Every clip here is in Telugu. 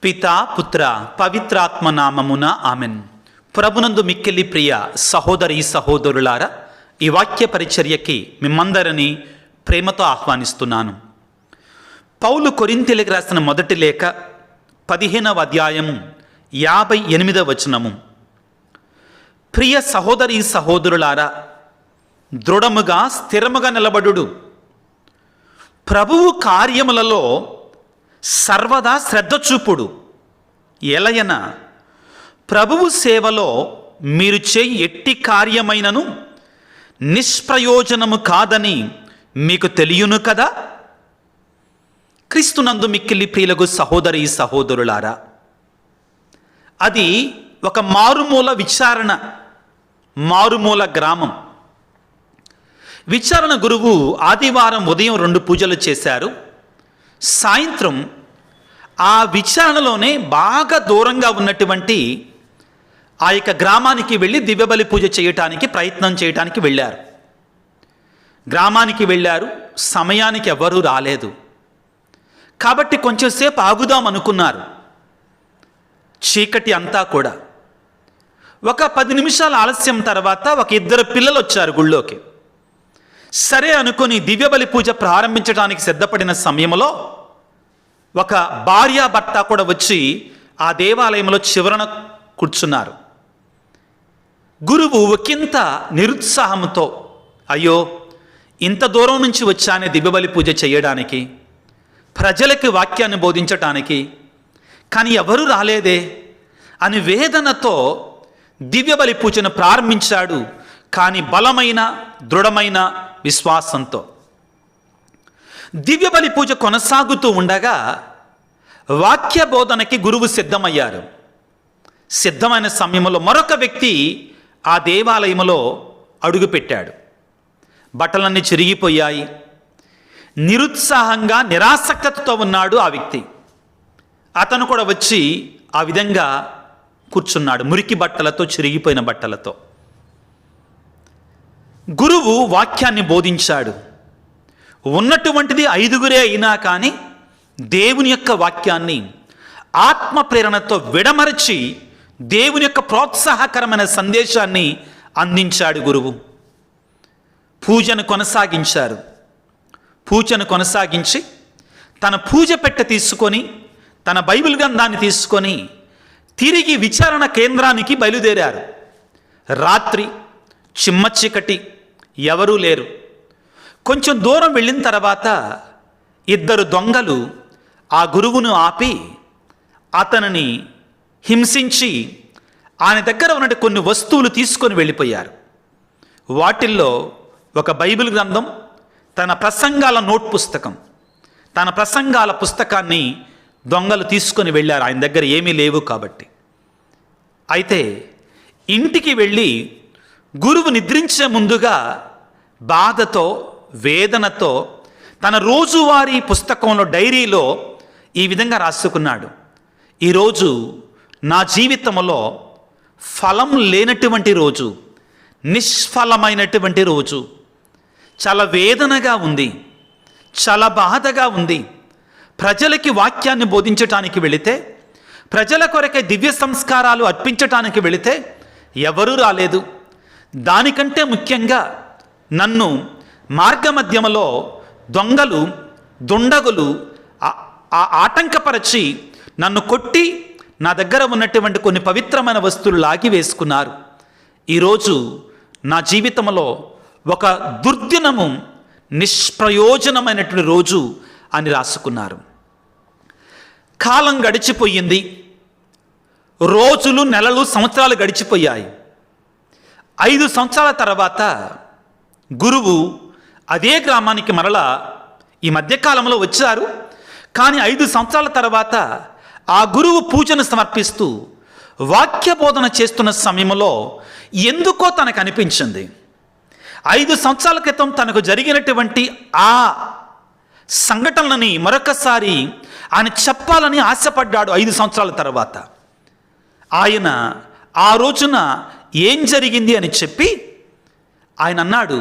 పితా పుత్ర పవిత్రాత్మ నామమున ఆమెన్. ప్రభునందు మిక్కిలి ప్రియ సహోదరి సహోదరులారా, ఈ వాక్య పరిచర్యకి మిమ్మందరినీ ప్రేమతో ఆహ్వానిస్తున్నాను. పౌలు కొరింథీయులకు రాసిన మొదటి లేఖ 15వ అధ్యాయము 58వ వచనము. ప్రియ సహోదరి సహోదరులారా, దృఢముగా స్థిరముగా నిలబడుడు, ప్రభువు కార్యములలో సర్వదా శ్రద్ధ చూపుడు. ఎలయన ప్రభువు సేవలో మీరు చేయి ఎట్టి కార్యమైనను నిష్ప్రయోజనము కాదని మీకు తెలియను కదా. క్రీస్తునందు మిక్కిలి ప్రియులకు సహోదరి సహోదరులారా, అది ఒక మారుమూల గ్రామం. విచారణ గురువు ఆదివారం ఉదయం 2 పూజలు చేశారు. సాయంత్రం ఆ విచారణలోనే బాగా దూరంగా ఉన్నటువంటి ఆ యొక్క గ్రామానికి వెళ్ళి దివ్యబలి పూజ చేయటానికి ప్రయత్నం చేయటానికి వెళ్ళారు. గ్రామానికి వెళ్ళారు, సమయానికి ఎవరూ రాలేదు. కాబట్టి కొంచెంసేపు ఆగుదాం అనుకున్నారు. చీకటి అంతా కూడా. ఒక 10 నిమిషాల ఆలస్యం తర్వాత ఒక 2 పిల్లలు వచ్చారు గుళ్ళోకి. సరే అనుకుని దివ్యబలి పూజ ప్రారంభించడానికి సిద్ధపడిన సమయంలో ఒక భార్యాభర్త కూడా వచ్చి ఆ దేవాలయంలో చివరన కూర్చున్నారు. గురువు ఒకంత నిరుత్సాహంతో, అయ్యో ఇంత దూరం నుంచి వచ్చానే దివ్యబలి పూజ చేయడానికి, ప్రజలకి వాక్యాన్ని బోధించటానికి, కానీ ఎవరూ రాలేదే అని వేదనతో దివ్యబలి పూజను ప్రారంభించాడు. కానీ బలమైన దృఢమైన విశ్వాసంతో దివ్యబలి పూజ కొనసాగుతూ ఉండగా వాక్య బోధనకి గురువు సిద్ధమయ్యారు. సిద్ధమైన సమయంలో మరొక వ్యక్తి ఆ దేవాలయంలో అడుగుపెట్టాడు. బట్టలన్నీ చిరిగిపోయాయి. నిరుత్సాహంగా నిరాసక్తతతో ఉన్నాడు ఆ వ్యక్తి. అతను కూడా వచ్చి ఆ విధంగా కూర్చున్నాడు, మురికి బట్టలతో, చిరిగిపోయిన బట్టలతో. గురువు వాక్యాన్ని బోధించాడు. ఉన్నటువంటిది 5 అయినా కానీ దేవుని యొక్క వాక్యాన్ని ఆత్మ ప్రేరణతో విడమరచి దేవుని యొక్క ప్రోత్సాహకరమైన సందేశాన్ని అందించాడు గురువు. పూజను కొనసాగించి తన పూజ పెట్టె తీసుకొని, తన బైబిల్ గ్రంథాన్ని తీసుకొని తిరిగి విచారణ కేంద్రానికి బయలుదేరారు. రాత్రి చిమ్మ చీకటి, ఎవరూ లేరు. కొంచెం దూరం వెళ్ళిన తర్వాత 2 దొంగలు ఆ గురువును ఆపి అతనిని హింసించి ఆయన దగ్గర ఉన్న కొన్ని వస్తువులు తీసుకొని వెళ్ళిపోయారు. వాటిల్లో ఒక బైబిల్ గ్రంథం, తన ప్రసంగాల నోట్ పుస్తకం, తన ప్రసంగాల పుస్తకాన్ని దొంగలు తీసుకొని వెళ్ళారు. ఆయన దగ్గర ఏమీ లేవు కాబట్టి. అయితే ఇంటికి వెళ్ళి గురువు నిద్రించే ముందుగా బాధతో వేదనతో తన రోజువారీ పుస్తకంలో, డైరీలో ఈ విధంగా రాసుకున్నాడు. ఈరోజు నా జీవితంలో ఫలం లేనటువంటి రోజు, నిష్ఫలమైనటువంటి రోజు. చాలా వేదనగా ఉంది, చాలా బాధగా ఉంది. ప్రజలకి వాక్యాన్ని బోధించటానికి వెళితే, ప్రజల కొరకే దివ్య సంస్కారాలు అర్పించటానికి వెళితే ఎవరూ రాలేదు. దానికంటే ముఖ్యంగా నన్ను మార్గమధ్యములో దొంగలు, దుండగులు ఆటంకపరచి నన్ను కొట్టి నా దగ్గర ఉన్నటువంటి కొన్ని పవిత్రమైన వస్తువులు లాగి వేసుకున్నారు. ఈరోజు నా జీవితంలో ఒక దుర్దినము, నిష్ప్రయోజనమైనటువంటి రోజు అని రాసుకున్నారు. కాలం గడిచిపోయింది. రోజులు, నెలలు, సంవత్సరాలు గడిచిపోయాయి. 5 సంవత్సరాల తర్వాత గురువు అదే గ్రామానికి మరలా ఈ మధ్యకాలంలో వచ్చారు. కానీ 5 సంవత్సరాల తర్వాత ఆ గురువు పూజను సమర్పిస్తూ వాక్య బోధన చేస్తున్న సమయంలో ఎందుకో తనకు అనిపించింది, 5 సంవత్సరాల క్రితం తనకు జరిగినటువంటి ఆ సంఘటనలని మరొకసారి ఆయన చెప్పాలని ఆశపడ్డాడు. 5 సంవత్సరాల తర్వాత ఆయన ఆ రోజున ఏం జరిగింది అని చెప్పి ఆయన అన్నాడు,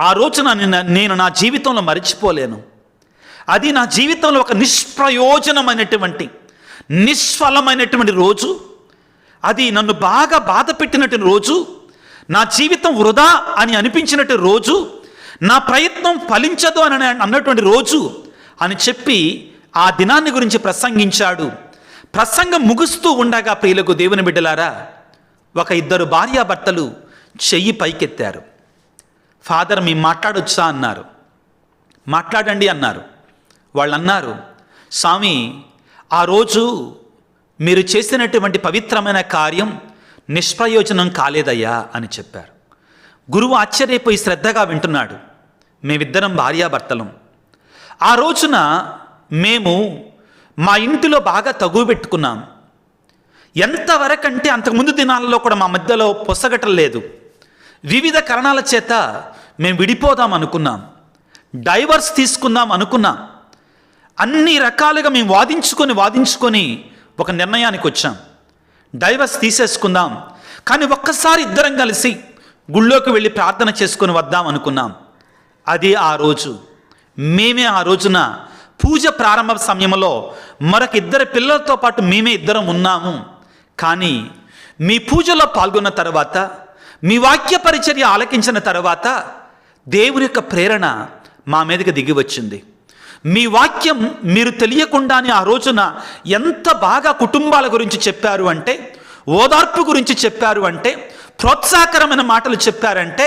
ఆ రోజున నేను నా జీవితంలో మరిచిపోలేను. అది నా జీవితంలో ఒక నిష్ప్రయోజనమైనటువంటి నిష్ఫలమైనటువంటి రోజు, అది నన్ను బాగా బాధ పెట్టినటువంటి రోజు, నా జీవితం వృధా అని అనిపించినట్టు రోజు, నా ప్రయత్నం ఫలించదు అని అన్నటువంటి రోజు అని చెప్పి ఆ దినాన్ని గురించి ప్రసంగించాడు. ప్రసంగం ముగుస్తూ ఉండగా ప్రియులకు దేవుని బిడ్డలారా, ఒక ఇద్దరు భార్యాభర్తలు చెయ్యి పైకెత్తారు. ఫాదర్ మేము మాట్లాడొచ్చా అన్నారు. మాట్లాడండి అన్నారు. వాళ్ళు అన్నారు, స్వామి ఆ రోజు మీరు చేసినటువంటి పవిత్రమైన కార్యం నిష్ప్రయోజనం కాలేదయ్యా అని చెప్పారు. గురువు ఆశ్చర్యపోయి శ్రద్ధగా వింటున్నాడు. మేమిద్దరం భార్యాభర్తలం. ఆ రోజున మేము మా ఇంటిలో బాగా తగువ పెట్టుకున్నాం. ఎంతవరకంటే అంతకుముందు దినాలలో కూడా మా మధ్యలో పొసగటం లేదు. వివిధ కారణాల చేత మేము విడిపోదాం అనుకున్నాం, డైవర్స్ తీసుకుందాం అనుకున్నాం. అన్ని రకాలుగా మేము వాదించుకొని ఒక నిర్ణయానికి వచ్చాం. డైవర్స్ తీసేసుకుందాం, కానీ ఒక్కసారి ఇద్దరం కలిసి గుళ్ళోకి వెళ్ళి ప్రార్థన చేసుకొని వద్దాం అనుకున్నాం. అది ఆ రోజు. మేమే ఆ రోజున పూజ ప్రారంభ సమయంలో మరొక ఇద్దరు పిల్లలతో పాటు మేమే ఇద్దరం ఉన్నాము. కానీ మీ పూజలో పాల్గొన్న తర్వాత, మీ వాక్య పరిచర్య ఆలకించిన తర్వాత దేవుని యొక్క ప్రేరణ మా మీదకి దిగి వచ్చింది. మీ వాక్యం మీరు తెలియకుండానే ఆ రోజున ఎంత బాగా కుటుంబాల గురించి చెప్పారు అంటే, ఓదార్పు గురించి చెప్పారు అంటే, ప్రోత్సాహకరమైన మాటలు చెప్పారంటే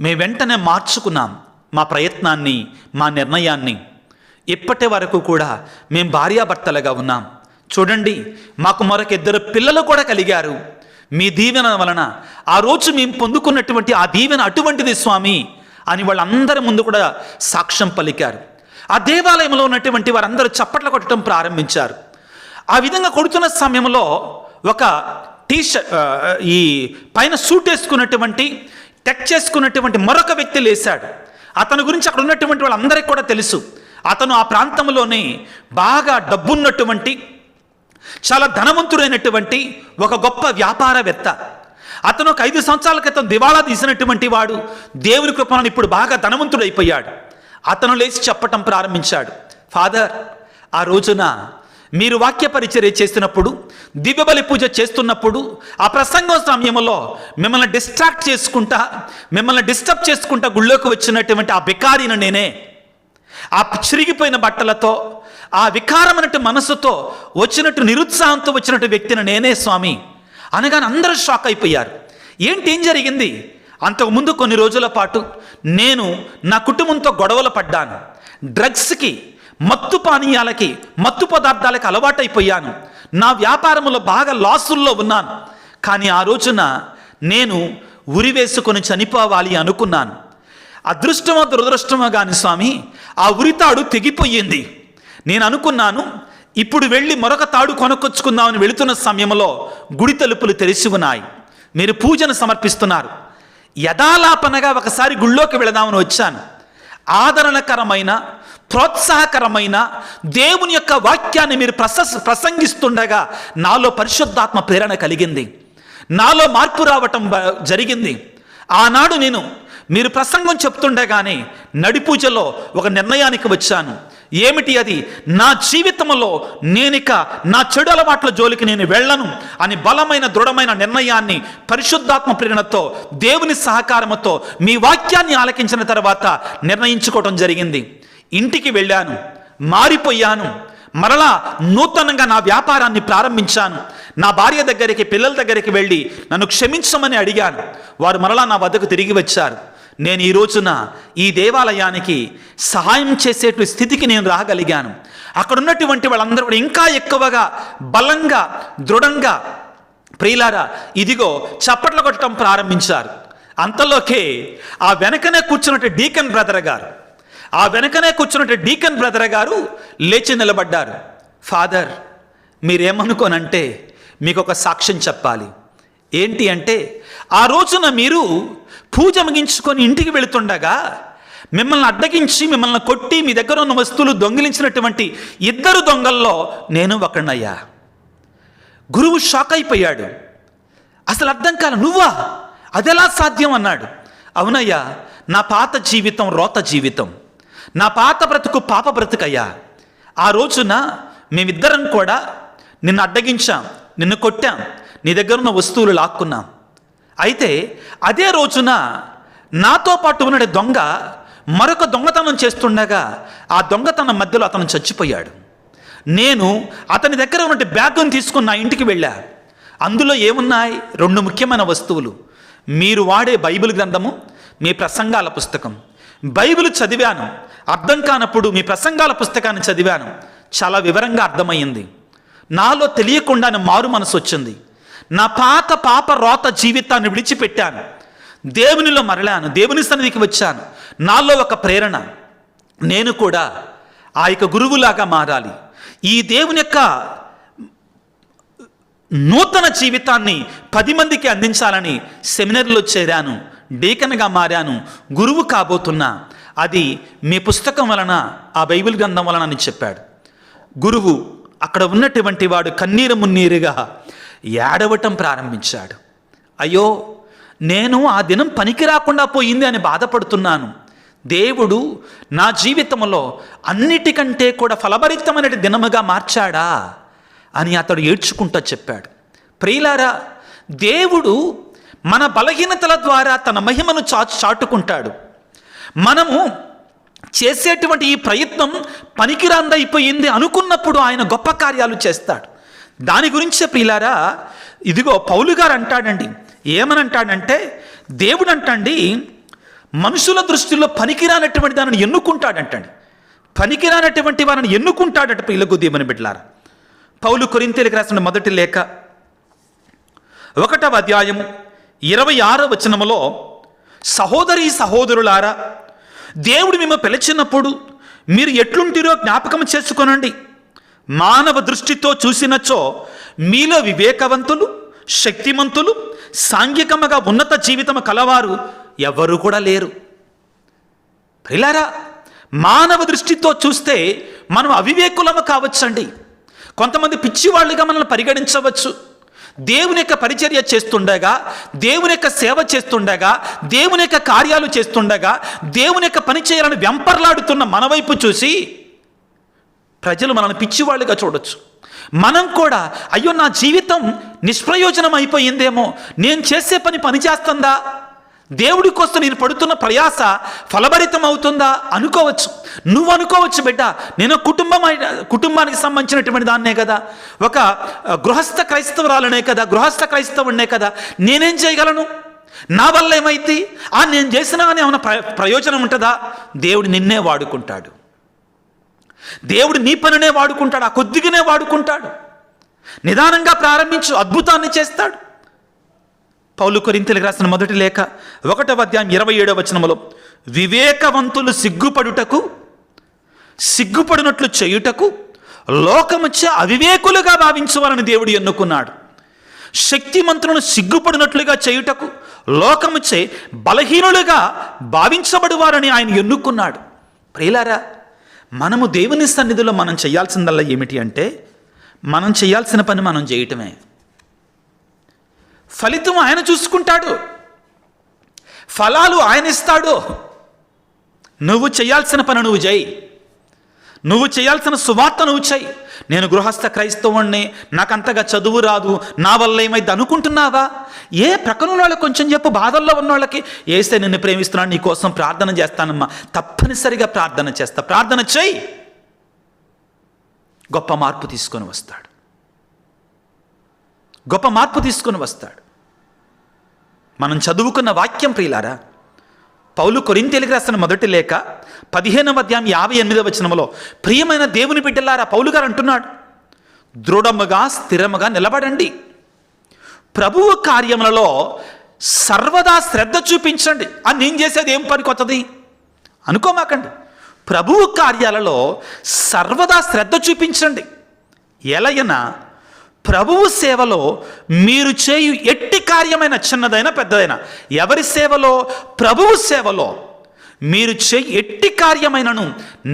మేము వెంటనే మార్చుకున్నాం మా ప్రయత్నాన్ని, మా నిర్ణయాన్ని. ఇప్పటి వరకు కూడా మేము భార్యాభర్తలుగా ఉన్నాం. చూడండి, మాకు మరొక ఇద్దరు పిల్లలు కూడా కలిగారు. మీ దీవెన వలన ఆ రోజు మేము పొందుకున్నటువంటి ఆ దీవెన అటువంటిది స్వామి అని వాళ్ళందరి ముందు కూడా సాక్ష్యం పలికారు. ఆ దేవాలయంలో ఉన్నటువంటి వారందరూ చప్పట్లు కొట్టడం ప్రారంభించారు. ఆ విధంగా కొడుతున్న సమయంలో ఒక ఈ పైన సూట్ వేసుకున్నటువంటి, టెక్ చేసుకున్నటువంటి మరొక వ్యక్తి లేశాడు. అతని గురించి అక్కడ ఉన్నటువంటి వాళ్ళందరికీ కూడా తెలుసు. అతను ఆ ప్రాంతంలోనే బాగా డబ్బున్నటువంటి, చాలా ధనవంతుడైనటువంటి ఒక గొప్ప వ్యాపారవేత్త. అతను ఒక 5 సంవత్సరాల క్రితం దివాళా తీసినటువంటి వాడు. దేవుని కృపను ఇప్పుడు బాగా ధనవంతుడైపోయాడు. అతను లేచి చెప్పటం ప్రారంభించాడు, ఫాదర్ ఆ రోజున మీరు వాక్య పరిచర్య చేస్తున్నప్పుడు, దివ్యబలి పూజ చేస్తున్నప్పుడు, ఆ ప్రసంగం సమయంలో మిమ్మల్ని డిస్టర్బ్ చేసుకుంటా గుళ్ళోకి వచ్చినటువంటి ఆ బికారిని నేనే. ఆ చిరిగిపోయిన బట్టలతో, ఆ వికారమైనట్టు మనసుతో వచ్చినట్టు, నిరుత్సాహంతో వచ్చినట్టు వ్యక్తిని నేనే స్వామి అనగానే అందరూ షాక్ అయిపోయారు. ఏం జరిగింది? అంతకుముందు కొన్ని రోజుల పాటు నేను నా కుటుంబంతో గొడవలు పడ్డాను. డ్రగ్స్కి, మత్తు పానీయాలకి, మత్తు పదార్థాలకి అలవాటైపోయాను. నా వ్యాపారంలో బాగా లాసుల్లో ఉన్నాను. కానీ ఆ రోజున నేను ఉరి వేసుకొని చనిపోవాలి అనుకున్నాను. అదృష్టమో దురదృష్టమో కానీ స్వామి, ఆ ఉరితాడు తెగిపోయింది. నేను అనుకున్నాను, ఇప్పుడు వెళ్ళి మరొక తాడు కొనుక్కొచ్చుకుందామని వెళుతున్న సమయంలో గుడి తలుపులు తెరిచి ఉన్నాయి. మీరు పూజను సమర్పిస్తున్నారు. యథాలాపనగా ఒకసారి గుళ్ళోకి వెళదామని వచ్చాను. ఆదరణకరమైన, ప్రోత్సాహకరమైన దేవుని యొక్క వాక్యాన్ని మీరు ప్రసంగిస్తుండగా నాలో పరిశుద్ధాత్మ ప్రేరణ కలిగింది. నాలో మార్పు రావటం జరిగింది. ఆనాడు నేను మీరు ప్రసంగం చెప్తుండగానే నడిపూజలో ఒక నిర్ణయానికి వచ్చాను. ఏమిటి అది? నా జీవితంలో నేనిక నా చెడు అలవాట్ల జోలికి నేను వెళ్ళను అని బలమైన, దృఢమైన నిర్ణయాన్ని పరిశుద్ధాత్మ ప్రేరణతో, దేవుని సహకారంతో మీ వాక్యాన్ని ఆలకించిన తర్వాత నిర్ణయించుకోవటం జరిగింది. ఇంటికి వెళ్ళాను, మారిపోయాను. మరలా నూతనంగా నా వ్యాపారాన్ని ప్రారంభించాను. నా భార్య దగ్గరికి, పిల్లల దగ్గరికి వెళ్ళి నన్ను క్షమించమని అడిగాను. వారు మరలా నా వద్దకు తిరిగి వచ్చారు. నేను ఈ రోజున ఈ దేవాలయానికి సహాయం చేసేటువంటి స్థితికి నేను రాగలిగాను. అక్కడ ఉన్నటువంటి వాళ్ళందరూ కూడా ఇంకా ఎక్కువగా, బలంగా, దృఢంగా ప్రియులారా ఇదిగో చప్పట్లు కొట్టడం ప్రారంభించారు. అంతలోకే ఆ వెనకనే కూర్చున్నట్టు డీకన్ బ్రదర్ గారు లేచి నిలబడ్డారు. ఫాదర్, మీరేమనుకోనంటే మీకు ఒక సాక్ష్యం చెప్పాలి. ఏంటి అంటే, ఆ రోజున మీరు పూజ ముగించుకొని ఇంటికి వెళుతుండగా మిమ్మల్ని అడ్డగించి, మిమ్మల్ని కొట్టి, మీ దగ్గర ఉన్న వస్తువులు దొంగిలించినటువంటి 2 దొంగల్లో నేను ఒకడినయ్యా. గురువు షాక్ అయిపోయాడు. అసలు అర్థం కాల. నువ్వా? అదెలా సాధ్యం అన్నాడు. అవునయ్యా, నా పాత జీవితం రోత జీవితం, నా పాత బ్రతుకు పాప బ్రతుకయ్యా. ఆ రోజున మేమిద్దరం కూడా నిన్ను అడ్డగించాం, నిన్ను కొట్టాం, నీ దగ్గర ఉన్న వస్తువులు లాక్కున్నాం. అయితే అదే రోజున నాతో పాటు ఉన్న దొంగ మరొక దొంగతనం చేస్తుండగా ఆ దొంగతనం మధ్యలో అతను చచ్చిపోయాడు. నేను అతని దగ్గర ఉన్న బ్యాగ్ను తీసుకుని నా ఇంటికి వెళ్ళా. అందులో ఏమున్నాయి? 2 ముఖ్యమైన వస్తువులు. మీరు వాడే బైబిల్ గ్రంథము, మీ ప్రసంగాల పుస్తకం. బైబిల్ చదివాను, అర్థం కానప్పుడు మీ ప్రసంగాల పుస్తకాన్ని చదివాను, చాలా వివరంగా అర్థమయ్యింది. నాలో తెలియకుండానే మారు మనసు వచ్చింది. నా పాప రోత జీవితాన్ని విడిచిపెట్టాను, దేవునిలో మరలాను, దేవుని సన్నిధికి వచ్చాను. నాలో ఒక ప్రేరణ, నేను కూడా ఆ యొక్క గురువులాగా మారాలి, ఈ దేవుని యొక్క నూతన జీవితాన్ని 10 మందికి అందించాలని సెమినరీలో చేరాను, డీకన్గా మారాను, గురువు కాబోతున్నా. అది మీ పుస్తకం వలన, ఆ బైబిల్ గ్రంథం వలన అని చెప్పాడు. గురువు అక్కడ ఉన్నటువంటి వాడు కన్నీరు మున్నీరుగా ఏడవటం ప్రారంభించాడు. అయ్యో, నేను ఆ దినం పనికి రాకుండా పోయింది అని బాధపడుతున్నాను. దేవుడు నా జీవితంలో అన్నిటికంటే కూడా ఫలభరితమైన దినముగా మార్చాడా అని అతడు ఏడ్చుకుంటూ చెప్పాడు. ప్రియులారా, దేవుడు మన బలహీనతల ద్వారా తన మహిమను చాటుకుంటాడు. మనము చేసేటువంటి ఈ ప్రయత్నం పనికిరాందైపోయింది అనుకున్నప్పుడు ఆయన గొప్ప కార్యాలు చేస్తాడు. దాని గురించే ప్రియులారా, ఇదిగో పౌలు గారు అంటాడండి, ఏమని అంటాడంటే, దేవుడు అంటండి మనుషుల దృష్టిలో పనికిరానటువంటి దానిని ఎన్నుకుంటాడంటండి. పనికిరానటువంటి వారిని ఎన్నుకుంటాడట. ప్రియులకు దేవుని బిడ్డలారా, పౌలు కొరింథీయులకు రాసిన మొదటి లేఖ 1వ అధ్యాయము 26వ వచనములో, సహోదరీ సహోదరులారా, దేవుడు మిమ్మల్ని పిలిచినప్పుడు మీరు ఎట్లుంటిరో జ్ఞాపకం చేసుకొనండి. మానవ దృష్టితో చూసినచో మీలో వివేకవంతులు, శక్తిమంతులు, సాంఘికముగా ఉన్నత జీవితము కలవారు ఎవరు కూడా లేరు. ప్రియులారా, మానవ దృష్టితో చూస్తే మనం అవివేకులము కావచ్చండి. కొంతమంది పిచ్చివాళ్ళుగా మనల్ని పరిగణించవచ్చు. దేవుని యొక్క పరిచర్య చేస్తుండగా, దేవుని యొక్క సేవ చేస్తుండగా, దేవుని యొక్క కార్యాలు చేస్తుండగా, దేవుని యొక్క పని చేయాలని వెంపర్లాడుతున్న మన వైపు చూసి ప్రజలు మనల్ని పిచ్చివాళ్ళుగా చూడొచ్చు. మనం కూడా అయ్యో నా జీవితం నిష్ప్రయోజనం అయిపోయిందేమో, నేను చేసే పని చేస్తుందా, దేవుడి కోసం నేను పడుతున్న ప్రయాస ఫలభరితం అవుతుందా అనుకోవచ్చు. నువ్వు అనుకోవచ్చు, బిడ్డ నేను కుటుంబానికి సంబంధించినటువంటి దాన్నే కదా, ఒక గృహస్థ క్రైస్తవురాలనే కదా, గృహస్థ క్రైస్తవుడినే కదా, నేనేం చేయగలను, నా వల్ల ఏమైతే నేను చేసినా అని ఏమైనా ప్రయోజనం ఉంటుందా? దేవుడు నిన్నే వాడుకుంటాడు, దేవుడు నీ పనినే వాడుకుంటాడు, ఆ కొద్దిగానే వాడుకుంటాడు. నిదానంగా ప్రారంభించు, అద్భుతాన్ని చేస్తాడు. పౌలు కొరింథీయులకు రాసిన మొదటి లేఖ 1వ అధ్యాయం 27వ వచనములో, వివేకవంతులు సిగ్గుపడినట్లు చేయుటకు లోకముచ్చే అవివేకులుగా భావించవాలని దేవుడు ఎన్నుకున్నాడు. శక్తిమంతులను సిగ్గుపడినట్లుగా చేయుటకు లోకముచ్చే బలహీనులుగా భావించబడువారని ఆయన ఎన్నుకున్నాడు. ప్రియులారా, మనము దేవుని సన్నిధిలో మనం చేయాల్సిందల్లా ఏమిటి అంటే, మనం చేయాల్సిన పని మనం చేయటమే. ఫలితం ఆయన చూసుకుంటాడు, ఫలాలు ఆయన ఇస్తాడు. నువ్వు చేయాల్సిన పని నువ్వు చేయి, నువ్వు చేయాల్సిన సువార్త నువ్వు చేయి. నేను గృహస్థ క్రైస్తవుణ్ణి, నాకంతగా చదువు రాదు, నా వల్ల ఏమైంది అనుకుంటున్నావా? ఏ ప్రక్కన వాళ్ళకి కొంచెం చెప్పు, బాధల్లో ఉన్న వాళ్ళకి, ఏసే నిన్ను ప్రేమిస్తున్నాను, నీ కోసం ప్రార్థన చేస్తానమ్మా, తప్పనిసరిగా ప్రార్థన చేస్తా, ప్రార్థన చేయి, గొప్ప మార్పు తీసుకొని వస్తాడు, గొప్ప మార్పు తీసుకొని వస్తాడు. మనం చదువుకున్న వాక్యం ప్రియులారా, పౌలు కొరింథీయులకు రాసిన మొదటి లేఖ 15వ అధ్యాయం 58వ వచనములో, ప్రియమైన దేవుని బిడ్డలారా, పౌలు గారు అంటున్నాడు, దృఢముగా స్థిరముగా నిలబడండి, ప్రభువు కార్యములలో సర్వదా శ్రద్ధ చూపించండి. అని నేను చేసేది ఏం పని కొత్తది అనుకోమాకండి. ప్రభువు కార్యాలలో సర్వదా శ్రద్ధ చూపించండి. ఎలయనా ప్రభువు సేవలో మీరు చేయు ఎట్టి కార్యమైన, చిన్నదైనా పెద్దదైనా, ఎవరి సేవలో? ప్రభువు సేవలో మీరు చేయు ఎట్టి కార్యమైనను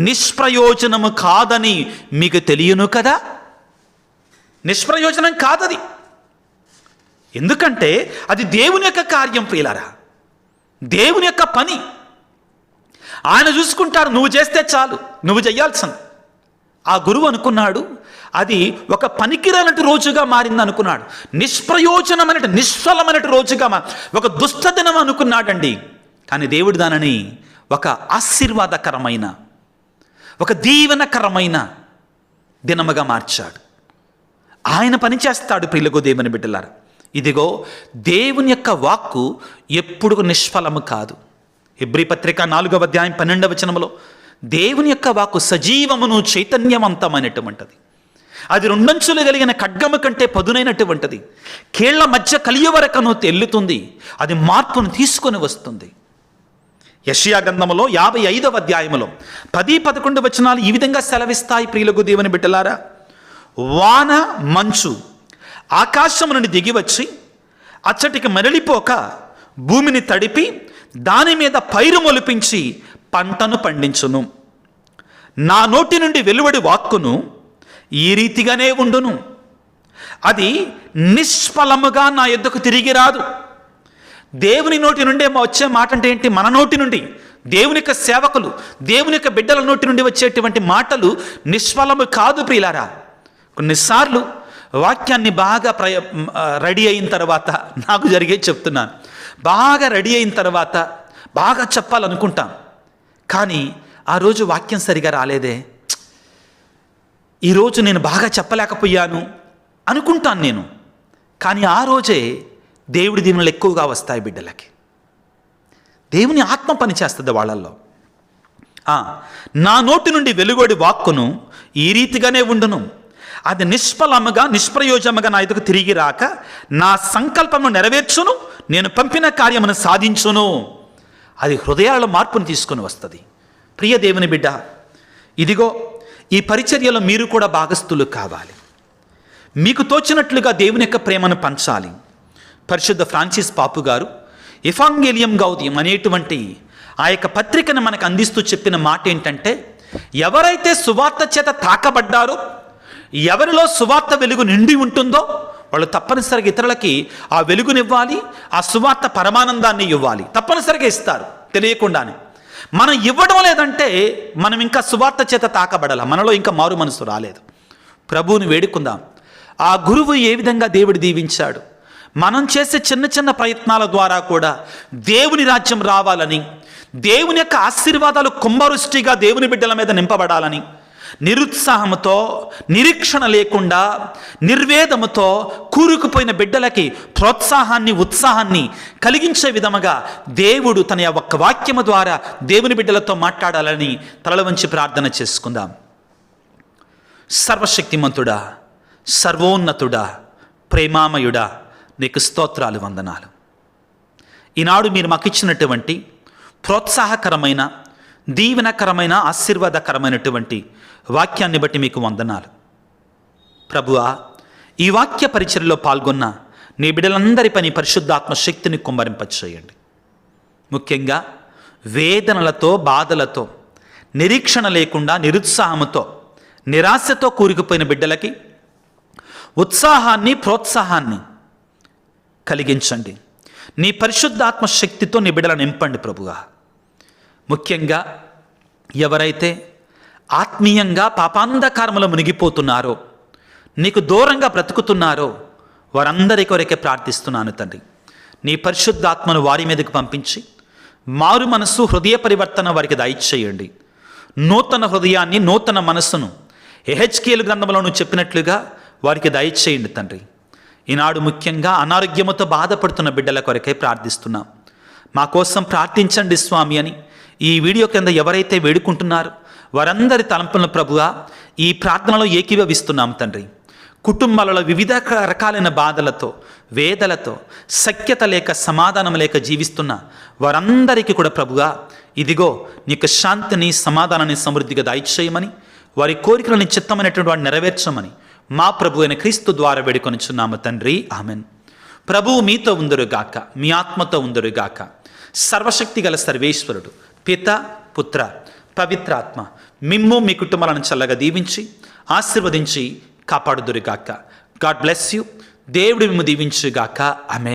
నిష్ప్రయోజనము కాదని మీకు తెలియను కదా. నిష్ప్రయోజనం కాదది, ఎందుకంటే అది దేవుని యొక్క కార్యం ప్రియులారా, దేవుని యొక్క పని. ఆయన చూసుకుంటారు, నువ్వు చేస్తే చాలు, నువ్వు చేయాల్సింది. ఆ గురువు అనుకున్నాడు అది ఒక పనికిరానటి రోజుగా మారింది అనుకున్నాడు. నిష్ప్రయోజనమైన నిష్ఫలమైన రోజుగా ఒక దుష్టదినం అనుకున్నాడండి. కానీ దేవుడు దానిని ఒక ఆశీర్వాదకరమైన, ఒక దీవెనకరమైన దినముగా మార్చాడు. ఆయన పని చేస్తాడు. ప్రియులకు దేవుని బిడ్డలారా, ఇదిగో దేవుని యొక్క వాక్కు ఎప్పుడు నిష్ఫలము కాదు. హెబ్రీ పత్రిక 4వ అధ్యాయం 12వ వచనములో దేవుని యొక్క వాక్కు సజీవమును చైతన్యవంతమైనటువంటిది, అది రెండంచులు కలిగిన ఖడ్గము కంటే పదునైనటువంటిది, కీళ్ల మధ్య కలియ వరకను తెల్లుతుంది, అది మార్పును తీసుకొని వస్తుంది. యెషయా గ్రంథములో 55వ అధ్యాయములో 10-11 వచనాలు ఈ విధంగా సెలవిస్తాయి. ప్రియులకు దేవుని బిడ్డలారా, వాన మంచు ఆకాశము నుండి దిగివచ్చి అచ్చటికి మరలిపోక భూమిని తడిపి దాని మీద పైరు మొలిపించి పంటను పండించును. నా నోటి నుండి వెలువడి వాక్కును ఈ రీతిగానే ఉండును, అది నిష్ఫలముగా నా యొద్దకు తిరిగి రాదు. దేవుని నోటి నుండి వచ్చే మాట అంటే ఏంటి? మన నోటి నుండి, దేవుని యొక్క సేవకులు, దేవుని యొక్క బిడ్డల నోటి నుండి వచ్చేటువంటి మాటలు నిష్ఫలము కాదు ప్రియులారా. కొన్నిసార్లు వాక్యాన్ని బాగా రెడీ అయిన తర్వాత, నాకు జరిగేది చెప్తున్నాను, బాగా రెడీ అయిన తర్వాత బాగా చెప్పాలనుకుంటాం, కానీ ఆ రోజు వాక్యం సరిగా రాలేదే, ఈరోజు నేను బాగా చెప్పలేకపోయాను అనుకుంటాను నేను. కానీ ఆ రోజే దేవుడి దీవెనలు ఎక్కువగా వస్తాయి బిడ్డలకి. దేవుని ఆత్మ పని చేస్తుంది వాళ్ళల్లో. నా నోటి నుండి వెలువడి వాక్కును ఈ రీతిగానే ఉండును, అది నిష్ఫలముగా నిష్ప్రయోజముగా నా ఎదుగు తిరిగి రాక నా సంకల్పము నెరవేర్చును, నేను పంపిన కార్యమును సాధించును. అది హృదయాల మార్పును తీసుకొని వస్తుంది. ప్రియ దేవుని బిడ్డ, ఇదిగో ఈ పరిచర్యలో మీరు కూడా భాగస్థులు కావాలి. మీకు తోచినట్లుగా దేవుని యొక్క ప్రేమను పంచాలి. పరిశుద్ధ ఫ్రాన్సిస్ పాపు గారు ఎవాంగెలియం గౌడియం అనేటువంటి ఆ యొక్క పత్రికను మనకు అందిస్తూ చెప్పిన మాట ఏంటంటే, ఎవరైతే సువార్త చేత తాకబడ్డారో, ఎవరిలో సువార్త వెలుగు నిండి ఉంటుందో వాళ్ళు తప్పనిసరిగా ఇతరులకి ఆ వెలుగునివ్వాలి, ఆ సువార్త పరమానందాన్ని ఇవ్వాలి. తప్పనిసరిగా ఇస్తారు తెలియకుండానే. మనం ఇవ్వడం లేదంటే మనం ఇంకా సువార్త చేత తాకబడాల, మనలో ఇంకా మారు మనసు రాలేదు. ప్రభువుని వేడుకుందాం. ఆ గురువు ఏ విధంగా దేవుడు దీవించాడు, మనం చేసే చిన్న చిన్న ప్రయత్నాల ద్వారా కూడా దేవుని రాజ్యం రావాలని, దేవుని యొక్క ఆశీర్వాదాలు కుంభవృష్టిగా దేవుని బిడ్డల మీద నింపబడాలని, నిరుత్సాహంతో, నిరీక్షణ లేకుండా, నిర్వేదముతో కూరుకుపోయిన బిడ్డలకి ప్రోత్సాహాన్ని, ఉత్సాహాన్ని కలిగించే విధముగా దేవుడు తన యొక్క వాక్యము ద్వారా దేవుని బిడ్డలతో మాట్లాడాలని తలల వంచి ప్రార్థన చేసుకుందాం. సర్వశక్తిమంతుడా, సర్వోన్నతుడా, ప్రేమామయుడా, నీకు స్తోత్రాలు, వందనాలు. ఈనాడు మీరు మాకు ఇచ్చినటువంటి ప్రోత్సాహకరమైన, దీవెనకరమైన, ఆశీర్వాదకరమైనటువంటి వాక్యాన్ని బట్టి మీకు వందనాలు. ప్రభువా, ఈ వాక్య పరిచర్యలో పాల్గొన్న నీ బిడ్డలందరి పని పరిశుద్ధాత్మ శక్తిని కుమ్మరింపచేయండి. ముఖ్యంగా వేదనలతో, బాధలతో, నిరీక్షణ లేకుండా, నిరుత్సాహంతో, నిరాశతో కూరుకుపోయిన బిడ్డలకి ఉత్సాహాన్ని, ప్రోత్సాహాన్ని కలిగించండి. నీ పరిశుద్ధాత్మ శక్తితో నీ బిడ్డలను నింపండి ప్రభువా. ముఖ్యంగా ఎవరైతే ఆత్మీయంగా పాపాంధకారములో మునిగిపోతున్నారో, నీకు దూరంగా బ్రతుకుతున్నారో వారందరి కొరకే ప్రార్థిస్తున్నాను తండ్రి. నీ పరిశుద్ధాత్మను వారి మీదకి పంపించి మారు మనస్సు, హృదయ పరివర్తన వారికి దయచేయండి. నూతన హృదయాన్ని, నూతన మనస్సును యెహెజ్కేలు గ్రంథంలో నువ్వు చెప్పినట్లుగా వారికి దయచేయండి తండ్రి. ఈనాడు ముఖ్యంగా అనారోగ్యముతో బాధపడుతున్న బిడ్డల కొరకే ప్రార్థిస్తున్నాం. మా కోసం ప్రార్థించండి స్వామి అని ఈ వీడియో కింద ఎవరైతే వేడుకుంటున్నారో వారందరి తలంపులను ప్రభువా ఈ ప్రార్థనలో ఏకీభవిస్తున్నాం తండ్రి. కుటుంబాలలో వివిధ రకాలైన బాధలతో, వేదలతో, సఖ్యత లేక, సమాధానం లేక జీవిస్తున్న వారందరికీ కూడా ప్రభువా ఇదిగో నీకు శాంతిని, సమాధానాన్ని సమృద్ధిగా దయచేయమని, వారి కోరికలను చిత్తమైనటువంటి వాడిని నెరవేర్చమని మా ప్రభు అయిన క్రీస్తు ద్వారా వేడుకొనిచున్నాము తండ్రి. ఆమెన్. ప్రభువు మీతో ఉందరుగాక, మీ ఆత్మతో ఉందరుగాక. సర్వశక్తి గల సర్వేశ్వరుడు పిత, పుత్ర, పవిత్రాత్మ మిమ్ము మీ కుటుంబాలను చల్లగా దీవించి ఆశీర్వదించి కాపాడుదురుగాక. God bless you. దేవుడు మిమ్ము దీవించుగాక. ఆమేన్.